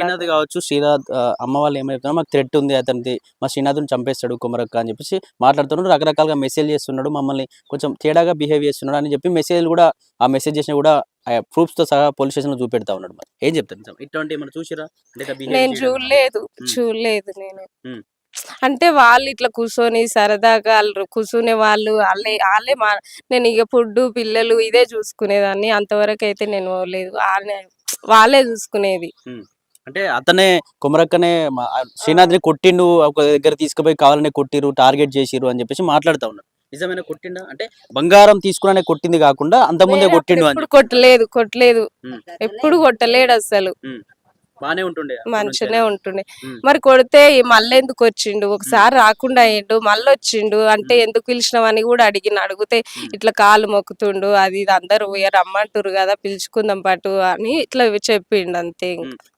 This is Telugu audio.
శ్రీనాథ్ కావచ్చు, శ్రీనాథ్ అమ్మ వాళ్ళు ఏమని చెప్తున్నారు, మాకు థ్రెట్ ఉంది అతనిది, మా శ్రీనాథ్ని చంపేస్తాడు కుమరక్క అని చెప్పేసి మాట్లాడుతున్నాడు. రకరకాలుగా మెసేజ్ చేస్తున్నాడు, మమ్మల్ని కొంచెం తేడాగా బిహేవ్ చేస్తున్నాడు అని చెప్పి మెసేజ్లు కూడా, ఆ మెసేజ్ చేసిన కూడా ప్రూఫ్స్ తో సహా పోలీస్ స్టేషన్ లో చూపెడతా ఉన్నాడు. మరి ఏం చెప్తారు నిజం? ఇట్లాంటి ఏమైనా చూసిరా? అంటే ఇట్లా బిహేవ్ నేను చేయడం కానీ. చూడలేదు నేను. ఉమ్, అంటే వాళ్ళు ఇట్లా కూర్చొని సరదాగా వాళ్ళు కూర్చునే వాళ్ళు వాళ్ళే నేను ఇక ఫుడ్ పిల్లలు ఇదే చూసుకునేదాన్ని. అంతవరకు అయితే నేను లేదు, వాళ్ళే చూసుకునేది. ఉమ్. అంటే అతనే కుమరక్కనే శ్రీనాథ్ని కొట్టిండు, ఒక దగ్గర తీసుకుపోయి కావాలనే కొట్టిరు, టార్గెట్ చేసిరు అని చెప్పేసి మాట్లాడుతా ఉన్నారు. నిజమైన కొట్టిండా? అంటే బంగారం తీసుకునే కొట్టింది కాకుండా అంతకుముందే కొట్టిండు అని ఎప్పుడు చెప్పి. కొట్టలేదు, ఉమ్, ఎప్పుడు కొట్టలేడు అసలు. ఉమ్. బానే ఉంటుండే అప్పటి మంచిగానే నుంచైనా. ఉంటుండే. ఉమ్, మరి కొడితే మళ్ళీ ఎందుకు వచ్చిండు? ఉమ్, ఒకసారి రాకుండా అయ్యిండు, మళ్ళీ వచ్చిండు అంటే ఉమ్, ఎందుకు పిలిచినావని కూడా అడిగితే ఉమ్. ఇట్లా కాలు మొక్కుతుండు, అది ఇది అందరూ రమ్మంటురు కదా పిలుచుకుందాం పటు అని ఇట్లా చెప్పిండు అంతే. ఉమ్.